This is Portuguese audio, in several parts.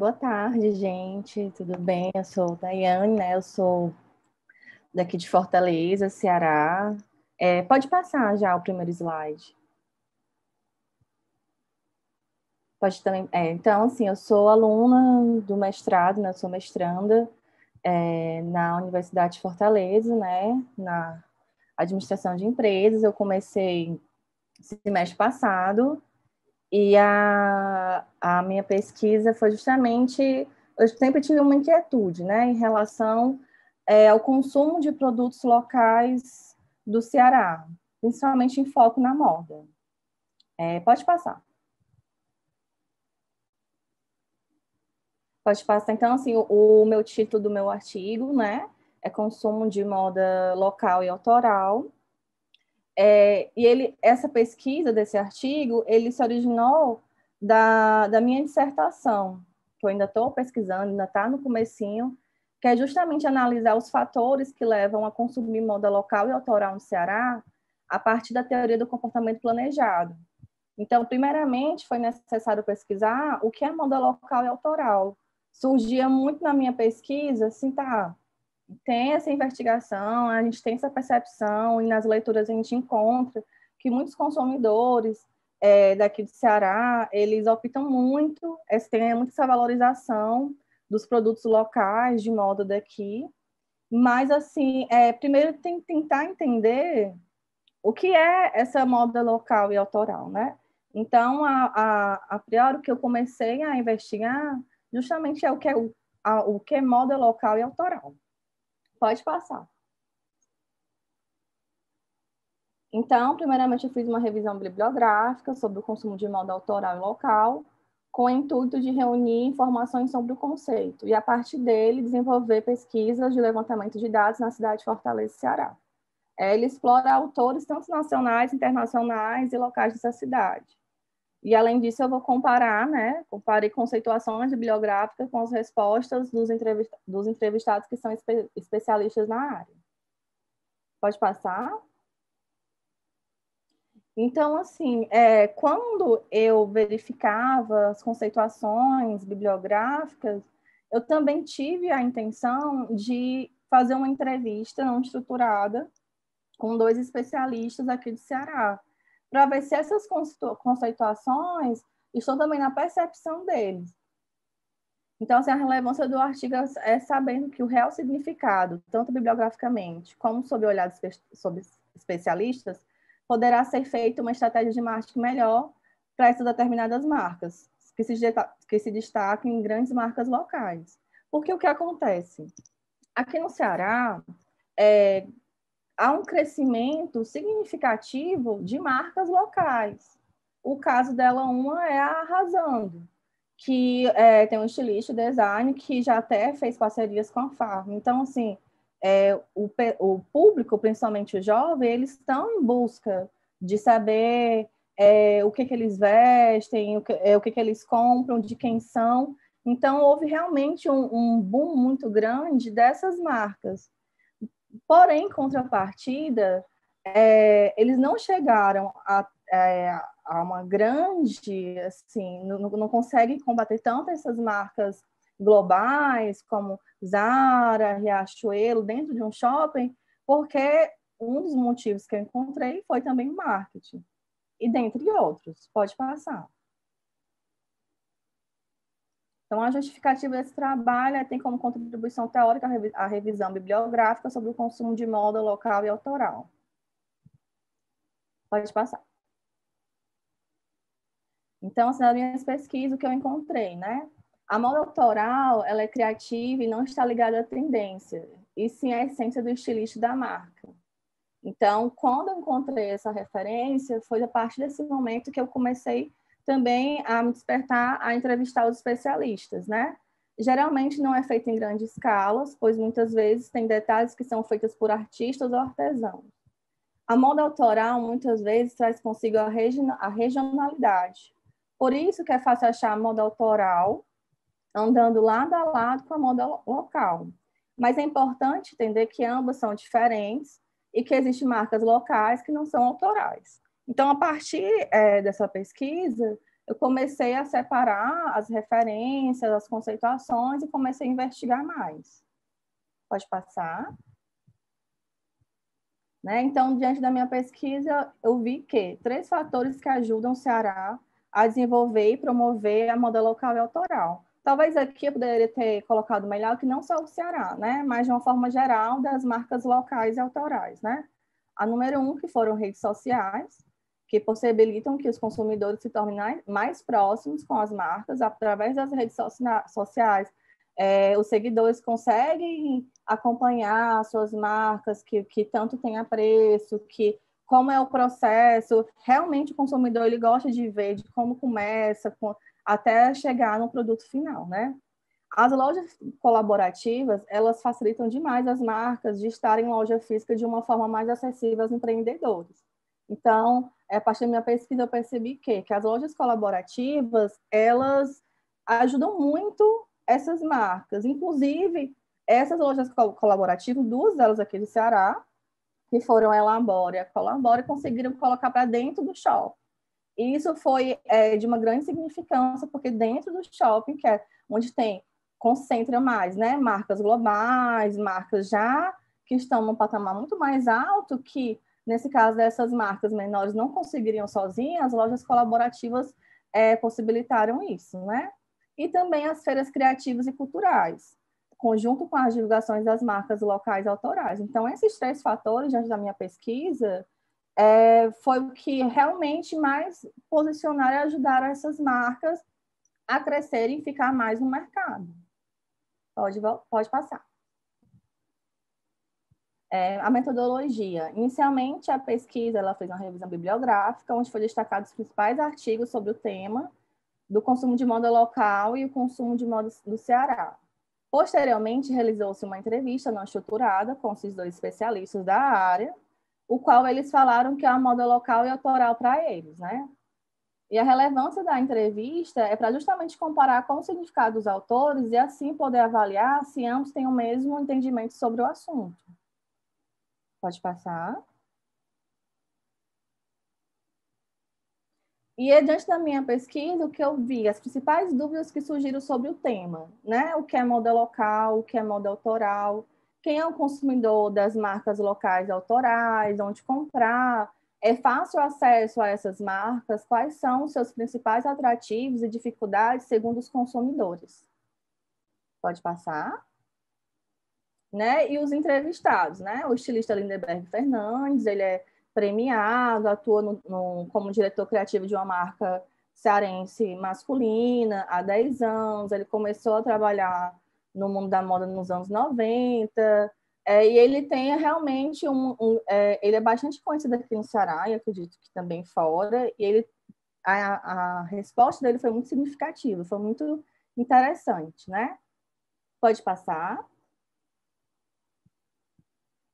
boa tarde, gente. Tudo bem? Eu sou Daiane, né? Eu sou daqui de Fortaleza, Ceará. Pode passar já o primeiro slide. Pode também. Então, assim, eu sou aluna do mestrado, né? Eu sou mestranda na Universidade de Fortaleza, né? Na administração de empresas. Eu comecei semestre passado. E a minha pesquisa foi justamente, eu sempre tive uma inquietude, né, em relação ao consumo de produtos locais do Ceará, principalmente em foco na moda. Pode passar. Pode passar. Então, assim, o meu título do meu artigo, né, é Consumo de Moda Local e Autoral. Essa pesquisa desse artigo, ele se originou da minha dissertação, que eu ainda estou pesquisando, ainda está no comecinho, que é justamente analisar os fatores que levam a consumir moda local e autoral no Ceará a partir da teoria do comportamento planejado. Então, primeiramente, foi necessário pesquisar o que é moda local e autoral. Surgia muito na minha pesquisa, assim, tá, tem essa investigação, a gente tem essa percepção, e nas leituras a gente encontra que muitos consumidores daqui do Ceará, eles optam muito, tem muito essa valorização dos produtos locais, de moda daqui, mas, assim, primeiro tem que tentar entender o que é essa moda local e autoral, né? Então, a priori, o que eu comecei a investigar justamente é o que é moda local e autoral. Pode passar. Então, primeiramente, eu fiz uma revisão bibliográfica sobre o consumo de moda autoral e local, com o intuito de reunir informações sobre o conceito e, a partir dele, desenvolver pesquisas de levantamento de dados na cidade de Fortaleza, Ceará. Ele explora autores tanto nacionais, internacionais e locais dessa cidade. E, além disso, eu vou comparar, né? Comparei conceituações bibliográficas com as respostas dos entrevistados que são especialistas na área. Pode passar? Então, assim, quando eu verificava as conceituações bibliográficas, eu também tive a intenção de fazer uma entrevista não estruturada com dois especialistas aqui do Ceará, para ver se essas conceituações estão também na percepção deles. Então, assim, a relevância do artigo é sabendo que o real significado, tanto bibliograficamente como sob o olhar sob especialistas, poderá ser feita uma estratégia de marketing melhor para essas determinadas marcas, que se destacam em grandes marcas locais. Porque o que acontece? Aqui no Ceará, há um crescimento significativo de marcas locais. O caso dela, uma é a Arrasando, que tem um estilista, design, que já até fez parcerias com a Farm. Então, assim, o público, principalmente o jovem, eles estão em busca de saber o que eles vestem, o que eles compram, de quem são. Então, houve realmente um boom muito grande dessas marcas. Porém, em contrapartida, eles não chegaram a uma grande, assim, não conseguem combater tanto essas marcas globais como Zara, Riachuelo, dentro de um shopping, porque um dos motivos que eu encontrei foi também o marketing, e dentre outros. Pode passar. Então, a justificativa desse trabalho tem como contribuição teórica a revisão bibliográfica sobre o consumo de moda local e autoral. Pode passar. Então, assim, nas minhas pesquisas, o que eu encontrei, né? A moda autoral, ela é criativa e não está ligada à tendência, e sim à essência do estilista da marca. Então, quando eu encontrei essa referência, foi a partir desse momento que eu comecei também a me despertar a entrevistar os especialistas, né? Geralmente não é feito em grandes escalas, pois muitas vezes tem detalhes que são feitos por artistas ou artesãos. A moda autoral, muitas vezes, traz consigo a regionalidade. Por isso que é fácil achar a moda autoral andando lado a lado com a moda local. Mas é importante entender que ambas são diferentes e que existem marcas locais que não são autorais. Então, a partir dessa pesquisa, eu comecei a separar as referências, as conceituações e comecei a investigar mais. Pode passar. Né? Então, diante da minha pesquisa, eu vi que 3 fatores que ajudam o Ceará a desenvolver e promover a moda local e autoral. Talvez aqui eu poderia ter colocado melhor que não só o Ceará, né? Mas de uma forma geral das marcas locais e autorais, né? A número 1, que foram redes sociais, que possibilitam que os consumidores se tornem mais próximos com as marcas através das redes sociais. Os seguidores conseguem acompanhar suas marcas que tanto tem apreço, que como é o processo, realmente o consumidor ele gosta de ver de como começa até chegar no produto final, né? As lojas colaborativas, elas facilitam demais as marcas de estarem em loja física de uma forma mais acessível aos empreendedores. Então, a partir da minha pesquisa, eu percebi que as lojas colaborativas, elas ajudam muito essas marcas. Inclusive, essas lojas colaborativas, 2 delas aqui do Ceará, que foram a Elabora e a Colabora, conseguiram colocar para dentro do shopping. E isso foi de uma grande significância, porque dentro do shopping, que é onde concentra mais, né, marcas globais, marcas já que estão num patamar muito mais alto, que, nesse caso, essas marcas menores não conseguiriam sozinhas, as lojas colaborativas possibilitaram isso, né? E também as feiras criativas e culturais, conjunto com as divulgações das marcas locais autorais. Então, esses 3 fatores, diante da minha pesquisa, foi o que realmente mais posicionaram e ajudaram essas marcas a crescerem e ficar mais no mercado. Pode passar. A metodologia. Inicialmente, a pesquisa ela fez uma revisão bibliográfica, onde foi destacado os principais artigos sobre o tema do consumo de moda local e o consumo de moda do Ceará. Posteriormente, realizou-se uma entrevista não estruturada com esses 2 especialistas da área, o qual eles falaram que é a moda local e autoral para eles, né? E a relevância da entrevista é para justamente comparar com o significado dos autores e assim poder avaliar se ambos têm o mesmo entendimento sobre o assunto. Pode passar. E diante da minha pesquisa, o que eu vi, as principais dúvidas que surgiram sobre o tema, né? O que é moda local, o que é moda autoral, quem é o consumidor das marcas locais autorais, onde comprar, é fácil acesso a essas marcas, quais são os seus principais atrativos e dificuldades segundo os consumidores. Pode passar. Né? E os entrevistados, né? O estilista Lindeberg Fernandes, ele é premiado, atua como diretor criativo de uma marca cearense masculina há 10 anos, ele começou a trabalhar no mundo da moda nos anos 90, e ele tem realmente ele é bastante conhecido aqui no Ceará, e acredito que também fora, e a resposta dele foi muito significativa, foi muito interessante, né? Pode passar.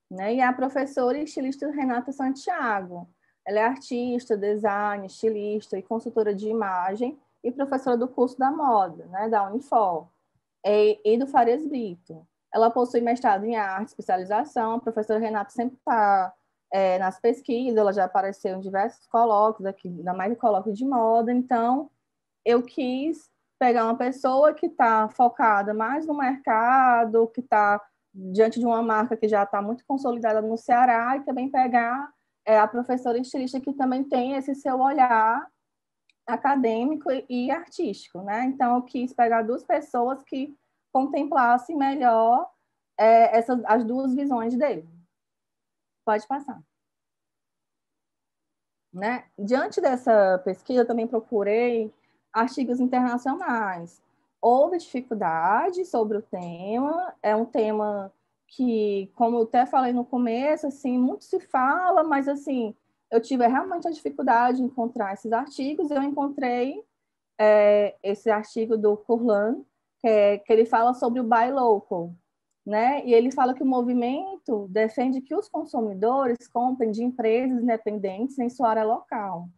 Né? E a professora e estilista Renata Santiago. Ela é artista, design, estilista e consultora de imagem e professora do curso da moda, né, da Unifor, e do Farias Brito. Ela possui mestrado em arte, especialização. A professora Renata sempre está nas pesquisas, ela já apareceu em diversos colóquios aqui, ainda mais em colóquios de moda. Então, eu quis pegar uma pessoa que está focada mais no mercado, que está diante de uma marca que já está muito consolidada no Ceará, e também pegar a professora estilista que também tem esse seu olhar acadêmico e artístico, né? Então, eu quis pegar 2 pessoas que contemplassem melhor as 2 visões dele. Pode passar. Né? Diante dessa pesquisa, eu também procurei artigos internacionais. Houve dificuldade sobre o tema, é um tema que, como eu até falei no começo, assim, muito se fala, mas assim, eu tive realmente a dificuldade de encontrar esses artigos. Eu encontrei esse artigo do Furlan, que ele fala sobre o Buy Local, né? E ele fala que o movimento defende que os consumidores comprem de empresas independentes em sua área local.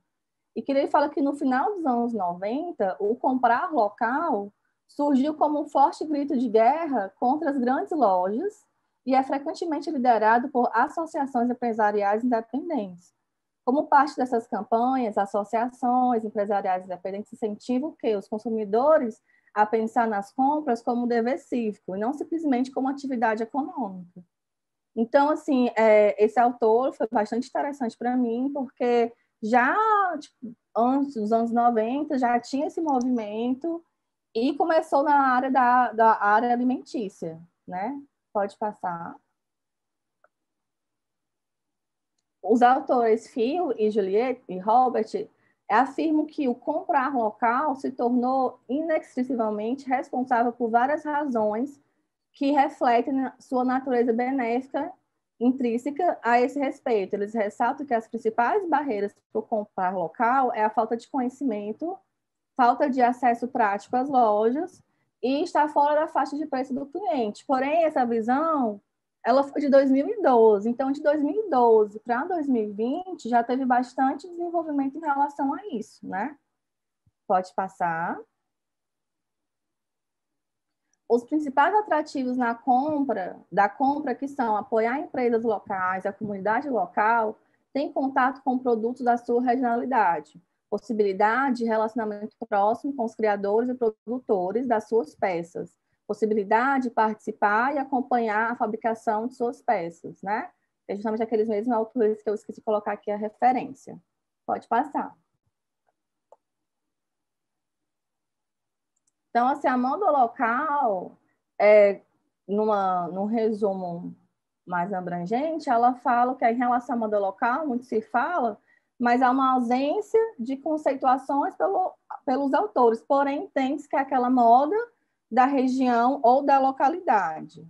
E que ele fala que no final dos anos 90, o comprar local surgiu como um forte grito de guerra contra as grandes lojas e é frequentemente liderado por associações empresariais independentes, Como parte dessas campanhas, associações empresariais independentes incentivam que os consumidores a pensar nas compras como um dever cívico, e não simplesmente como atividade econômica. Então, assim, esse autor foi bastante interessante para mim, porque já tipo, antes dos anos 90 já tinha esse movimento e começou na área da área alimentícia, né? Pode passar. Os autores Phil e Juliette e Robert afirmam que o comprar local se tornou inextricavelmente responsável por várias razões que refletem sua natureza benéfica intrínseca a esse respeito. Eles ressaltam que as principais barreiras para o comprar local é a falta de conhecimento, falta de acesso prático às lojas e estar fora da faixa de preço do cliente. Porém, essa visão ela foi de 2012. Então, de 2012 para 2020, já teve bastante desenvolvimento em relação a isso, né? Pode passar. Os principais atrativos da compra, que são apoiar empresas locais, a comunidade local, tem contato com produtos da sua regionalidade, possibilidade de relacionamento próximo com os criadores e produtores das suas peças, possibilidade de participar e acompanhar a fabricação de suas peças, né? É justamente aqueles mesmos autores que eu esqueci de colocar aqui a referência. Pode passar. Então, assim, a moda local, num resumo mais abrangente, ela fala que em relação à moda local, muito se fala, mas há uma ausência de conceituações pelos autores, porém, entende-se que é aquela moda da região ou da localidade.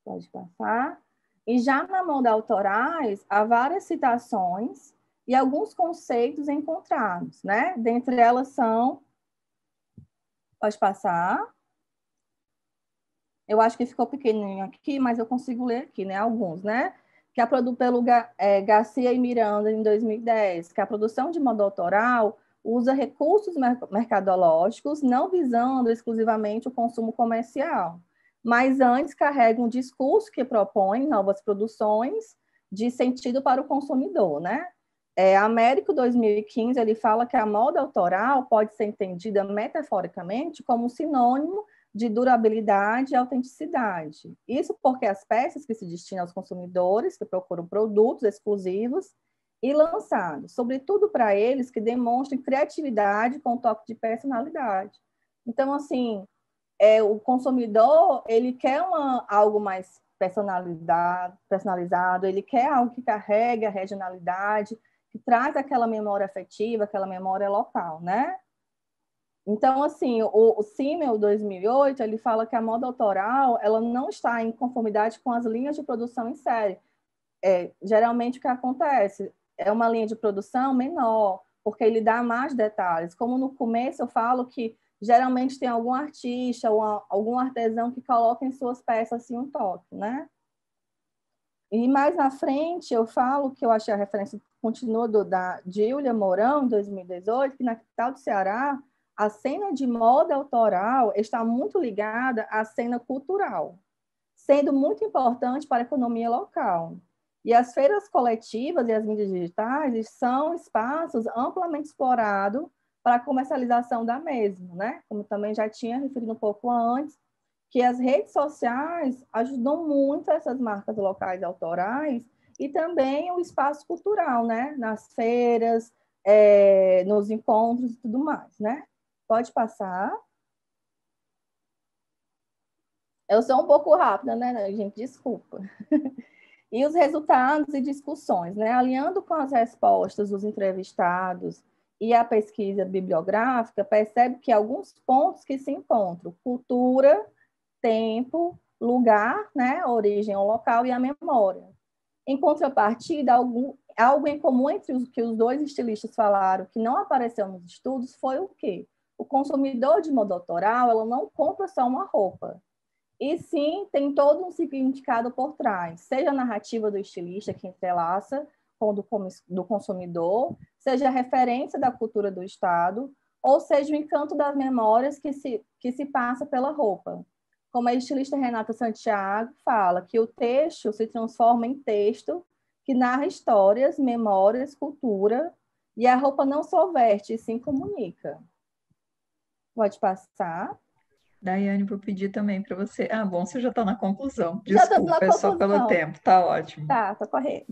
Pode passar. E já na moda autorais, há várias citações e alguns conceitos encontrados, né? Dentre elas são... Pode passar. Eu acho que ficou pequenininho aqui, mas eu consigo ler aqui, né? Alguns, né? Que é produzido pelo Garcia e Miranda em 2010, que a produção de moda autoral usa recursos mercadológicos, não visando exclusivamente o consumo comercial, mas antes carrega um discurso que propõe novas produções de sentido para o consumidor, né? Américo 2015 ele fala que a moda autoral pode ser entendida metaforicamente como um sinônimo de durabilidade e autenticidade. Isso porque as peças que se destinam aos consumidores que procuram produtos exclusivos e lançados, sobretudo para eles que demonstrem criatividade com toque de personalidade. Então, assim, o consumidor ele quer algo mais personalizado, ele quer algo que carregue a regionalidade, que traz aquela memória afetiva, aquela memória local, né? Então, assim, o Simmel 2008, ele fala que a moda autoral, ela não está em conformidade com as linhas de produção em série. Geralmente, o que acontece é uma linha de produção menor, porque ele dá mais detalhes. Como no começo eu falo que geralmente tem algum artista ou algum artesão que coloca em suas peças assim, um toque, né? E mais na frente eu falo que eu achei a referência continua da Júlia Mourão, em 2018, que na capital do Ceará, a cena de moda autoral está muito ligada à cena cultural, sendo muito importante para a economia local. E as feiras coletivas e as mídias digitais são espaços amplamente explorados para a comercialização da mesma, né? Como também já tinha referido um pouco antes, que as redes sociais ajudam muito essas marcas locais autorais e também o espaço cultural, né? Nas feiras, nos encontros e tudo mais, né? Pode passar. Eu sou um pouco rápida, né, gente? Desculpa. E os resultados e discussões, né? Alinhando com as respostas dos entrevistados e a pesquisa bibliográfica, percebe que alguns pontos que se encontram: cultura, tempo, lugar, né? Origem ou local e a memória. Em contrapartida, algo em comum entre os que os dois estilistas falaram que não apareceu nos estudos foi o quê? O consumidor de moda autoral, ela não compra só uma roupa, e sim tem todo um significado por trás, seja a narrativa do estilista que entrelaça com do consumidor, seja a referência da cultura do Estado, ou seja o encanto das memórias que se passa pela roupa. Como a estilista Renata Santiago fala, que o texto se transforma em texto que narra histórias, memórias, cultura, e a roupa não só veste, e sim comunica. Pode passar. Daiane, vou pedir também para você. Ah, bom, você já está na conclusão. Já estou na Desculpa, é só pelo conclusão. tempo. Tá ótimo. Tá, tá correto.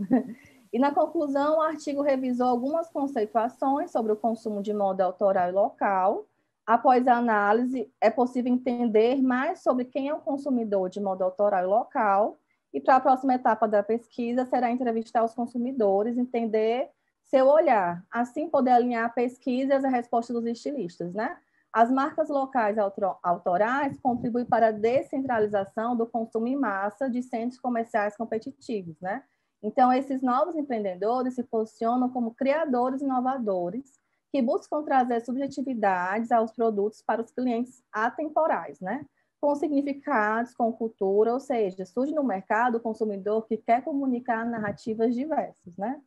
E na conclusão, o artigo revisou algumas conceituações sobre o consumo de moda autoral e local. Após a análise, é possível entender mais sobre quem é o consumidor de moda autoral e local. E para a próxima etapa da pesquisa, será entrevistar os consumidores, entender seu olhar, assim poder alinhar a pesquisa e a resposta dos estilistas, né? As marcas locais autorais contribuem para a descentralização do consumo em massa de centros comerciais competitivos, né? Então, esses novos empreendedores se posicionam como criadores inovadores que buscam trazer subjetividades aos produtos para os clientes atemporais, né? Com significados, com cultura, ou seja, surge no mercado o consumidor que quer comunicar narrativas diversas, né?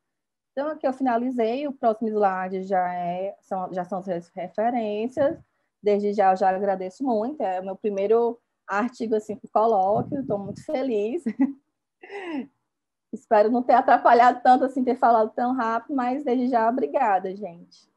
Então, aqui eu finalizei, o próximo slide já são as referências. Desde já eu já agradeço muito, é o meu primeiro artigo assim, que coloco, estou muito feliz. Espero não ter atrapalhado tanto, assim, ter falado tão rápido, mas desde já, obrigada, gente.